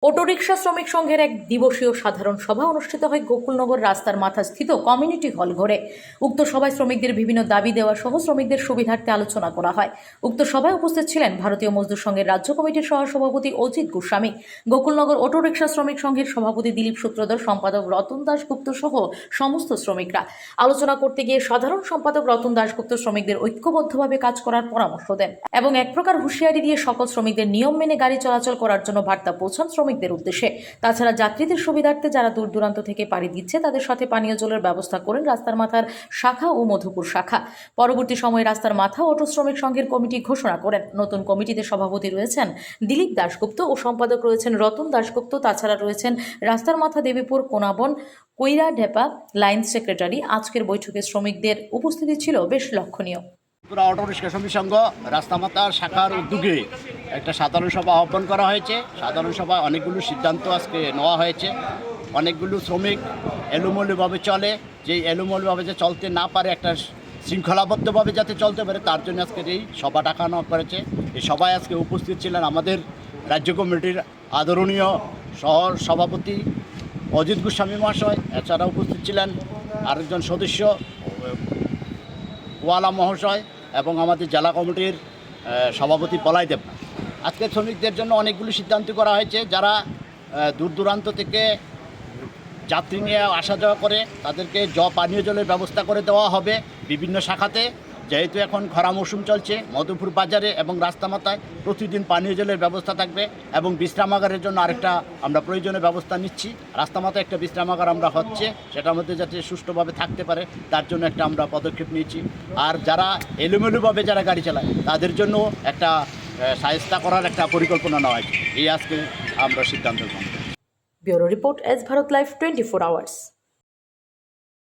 Autorickshaw শ্রমিক সংঘের এক দিবসীয় সাধারণ সভা অনুষ্ঠিত হয় গোকুলনগর রাস্তার মাথাস্থিত কমিউনিটি হল ঘরে। উক্ত সভায় শ্রমিকদের বিভিন্ন দাবি দেওয়া সহ শ্রমিকদের সুবিধার্থে আলোচনা করা হয়। উক্ত সভায় উপস্থিত ছিলেন ভারতীয় মজদুর সংঘের রাজ্য কমিটির সহসভাপতি অজিত গোস্বামী, গোকুলনগর অটোরিকশা শ্রমিক সংঘের সভাপতি দিলীপ সূত্রধর, সম্পাদক রতন দাশগুপ্ত সহ সমস্ত শ্রমিকরা। আলোচনা করতে গিয়ে সাধারণ সম্পাদক রতন দাশগুপ্ত শ্রমিকদের ঐক্যবদ্ধভাবে কাজ করার পরামর্শ দেন এবং এক প্রকার হুঁশিয়ারি দিয়ে সকল শ্রমিকদের নিয়ম মেনে গাড়ি চলাচল করার জন্য বার্তা পৌঁছান শ্রমিকদের উদ্দেশ্যে। তাছাড়া যাত্রীদের সুবিধার্থে যারা দূর দূরান্ত থেকে পাড়ি দিচ্ছে তাদের সাথে পানীয় জলের ব্যবস্থা করেন রাস্তার মাথার শাখা ও মধুপুর শাখা। পরবর্তী সময়ে রাস্তার মাথা অটো শ্রমিক সংঘের কমিটি ঘোষণা করেন। নতুন কমিটিতে সভাপতি রয়েছেন দিলীপ দাশগুপ্ত ও সম্পাদক রয়েছেন রতন দাশগুপ্ত। তাছাড়া রয়েছেন রাস্তার মাথা দেবীপুর কোনাবন কৈরা ঢেপা লাইন সেক্রেটারি। আজকের বৈঠকে শ্রমিকদের উপস্থিতি ছিল বেশ লক্ষণীয়। অটোরিকশা শ্রমিক সংঘ রাস্তামাতা শাখার উদ্যোগে একটা সাধারণ সভা আহ্বান করা হয়েছে। সাধারণ সভায় অনেকগুলো সিদ্ধান্ত আজকে নেওয়া হয়েছে। অনেকগুলো শ্রমিক এলোমেলোভাবে চলে, যে এলোমেলোভাবে যে চলতে না পারে, একটা শৃঙ্খলাবদ্ধভাবে যাতে চলতে পারে, তার জন্য আজকের এই সভা ডাকানো করেছে। এই সভায় আজকে উপস্থিত ছিলেন আমাদের রাজ্য কমিটির আদরণীয় সভাপতি অজিত গোস্বামী মহাশয়। এছাড়া উপস্থিত ছিলেন আরেকজন সদস্য ওয়ালা মহাশয় এবং আমাদের জেলা কমিটির সভাপতি পলাই দেব। আজকে শ্রমিকদের জন্য অনেকগুলো সিদ্ধান্ত করা হয়েছে। যারা দূর দূরান্ত থেকে যাত্রী নিয়ে আসা যাওয়া করে তাদেরকে পানীয় জলের ব্যবস্থা করে দেওয়া হবে বিভিন্ন শাখাতে। যেহেতু এখন খরা মৌসুম চলছে, মধুপুর বাজারে এবং রাস্তামাথায় প্রতিদিন পানীয় জলের ব্যবস্থা থাকবে এবং বিশ্রামাগারের জন্য আরেকটা আমরা প্রয়োজনীয় ব্যবস্থা নিচ্ছি। রাস্তামাথায় একটা বিশ্রামাগার আমরা হচ্ছে, সেটার মধ্যে যাতে সুষ্ঠুভাবে থাকতে পারে তার জন্য একটা আমরা পদক্ষেপ নিয়েছি। আর যারা এলোমেলোভাবে যারা গাড়ি চালায় তাদের জন্য একটা শায়েস্তা করার একটা পরিকল্পনা নেওয়া হয়েছে। এই আজকে আমরা সিদ্ধান্ত গ্রহণ করি। Bureau report, S Bharat live 24 hours.